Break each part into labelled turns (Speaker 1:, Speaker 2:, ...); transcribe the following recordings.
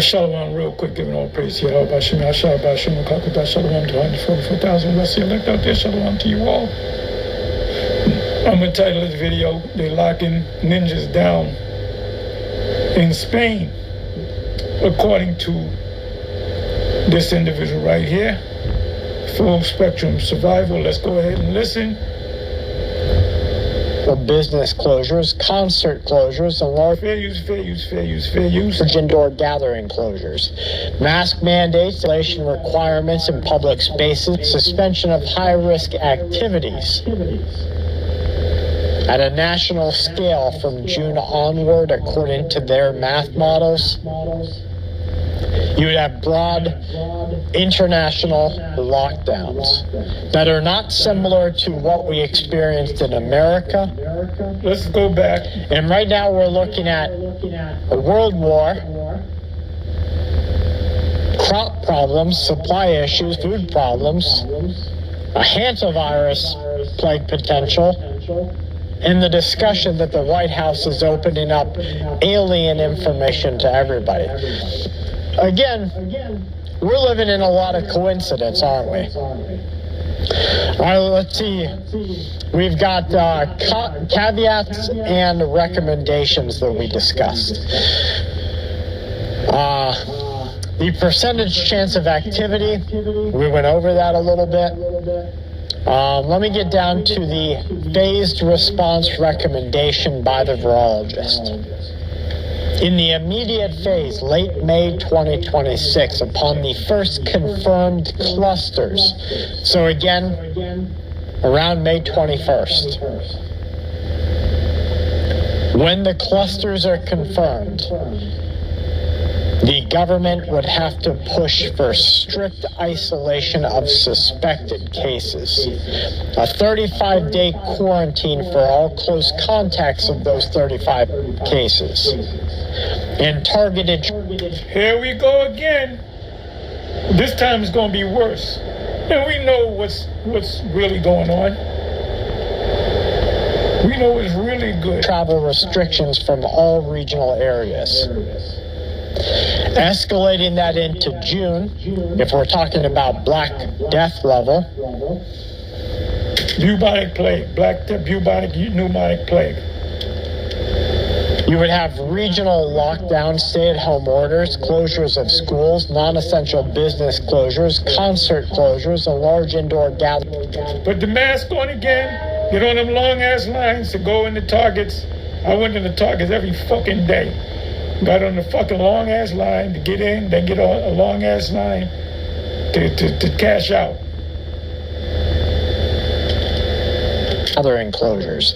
Speaker 1: Shalom, real quick, giving all praise to Yahweh, Bashem, Yahshua, Bashem, Makakuta, Shalom to 144,000 rest elect out there, Shalom to you all. I'm going to title this video, They're Locking Ninjas Down in Spain, according to this individual right here. Full spectrum survival. Let's go ahead and listen.
Speaker 2: Business closures, concert closures, and large
Speaker 1: fair use.
Speaker 2: indoor gathering closures, mask mandates, isolation requirements in public spaces, suspension of high-risk activities. At a national scale from June onward, according to their math models, you would have broad international lockdowns that are not similar to what we experienced in America.
Speaker 1: Let's go back.
Speaker 2: And right now we're looking at a world war, crop problems, supply issues, food problems, a hantavirus plague potential, and the discussion that the White House is opening up alien information to everybody. Again, we're living in a lot of coincidence, aren't we? All right, let's see. We've got caveats and recommendations that we discussed. The percentage chance of activity, we went over that a little bit. Let me get down to the phased response recommendation by the virologist. In the immediate phase, late May 2026, upon the first confirmed clusters, so again, around May 21st, when the clusters are confirmed, the government would have to push for strict isolation of suspected cases, a 35-day quarantine for all close contacts of those 35 cases, and targeted...
Speaker 1: Here we go again. This time it's going to be worse. And we know what's really going on. We know it's really good.
Speaker 2: Travel restrictions from all regional areas. Escalating that into June, if we're talking about Black Death level.
Speaker 1: Bubonic plague, bubonic pneumonic plague.
Speaker 2: You would have regional lockdowns, stay-at-home orders, closures of schools, non-essential business closures, concert closures, and large indoor gatherings.
Speaker 1: Put the mask on again. Get on them long-ass lines to go into Targets. I went into Targets every fucking day. Got on the fucking long-ass line to get in, then get on a long-ass line to cash out.
Speaker 2: Other enclosures,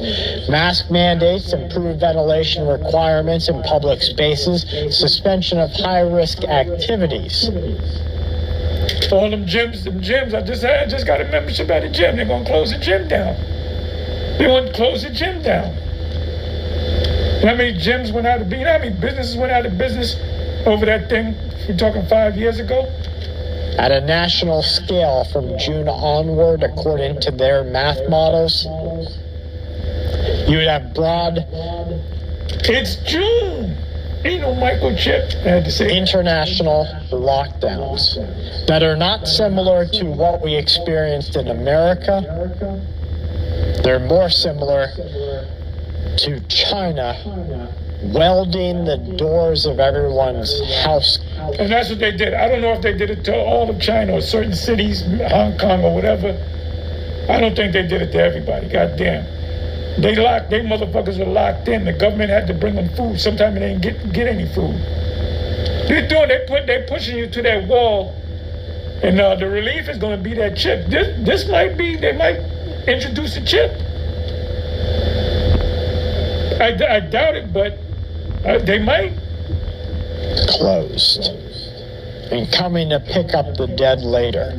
Speaker 2: mask mandates, improved ventilation requirements in public spaces, suspension of high-risk activities.
Speaker 1: All them gyms. I just got a membership at a gym. They're gonna close the gym down. They want to close the gym down. How many gyms went out of business? How many businesses went out of business over that thing? We're talking 5 years ago.
Speaker 2: At a national scale from June onward, according to their math models, you would have broad...
Speaker 1: It's June! Ain't no microchip. I had to say
Speaker 2: international lockdowns that are not similar to what we experienced in America. They're more similar to China welding the doors of everyone's house.
Speaker 1: And that's what they did. I don't know if they did it to all of China or certain cities, Hong Kong or whatever. I don't think they did it to everybody. Goddamn. They motherfuckers were locked in. The government had to bring them food. Sometimes they didn't get any food. They're pushing you to that wall. And the relief is going to be that chip. This might be, they might introduce a chip. I doubt it, but they might.
Speaker 2: Closed. And coming to pick up the dead later.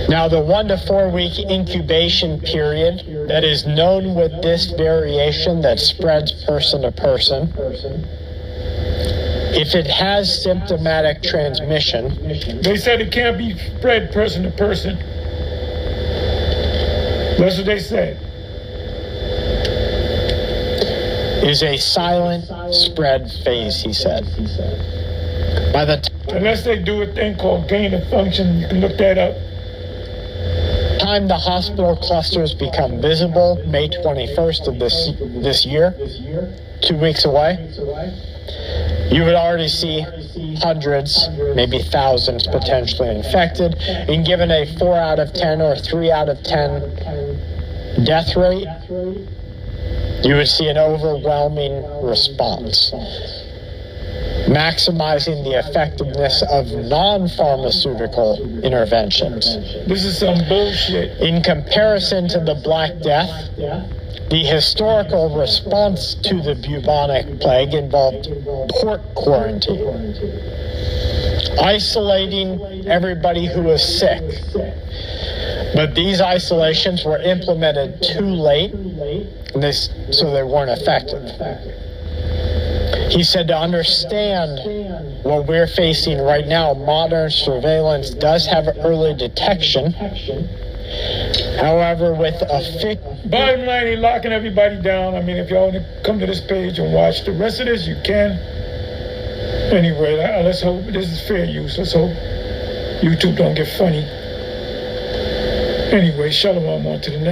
Speaker 2: Now, the 1 to 4 week incubation period that is known with this variation that spreads person to person, if it has symptomatic transmission...
Speaker 1: They said it can't be spread person to person. That's what they said.
Speaker 2: is a silent spread phase, he said. By the
Speaker 1: Unless they do a thing called gain of function, you can look that up.
Speaker 2: time the hospital clusters become visible, May 21st of this year, 2 weeks away, you would already see hundreds, maybe thousands potentially infected, and given a 4 out of 10 or 3 out of 10 death rate, you would see an overwhelming response, maximizing the effectiveness of non-pharmaceutical interventions.
Speaker 1: This is some bullshit.
Speaker 2: In comparison to the Black Death, the historical response to the bubonic plague involved port quarantine, isolating everybody who was sick. But these isolations were implemented too late, so they weren't effective. He said to understand what we're facing right now, modern surveillance does have early detection. However, with a
Speaker 1: Bottom line, they're locking everybody down. I mean, if y'all want to come to this page and watch the rest of this, you can. Anyway, let's hope this is fair use. Let's hope YouTube don't get funny. Anyway, shalom on to the next.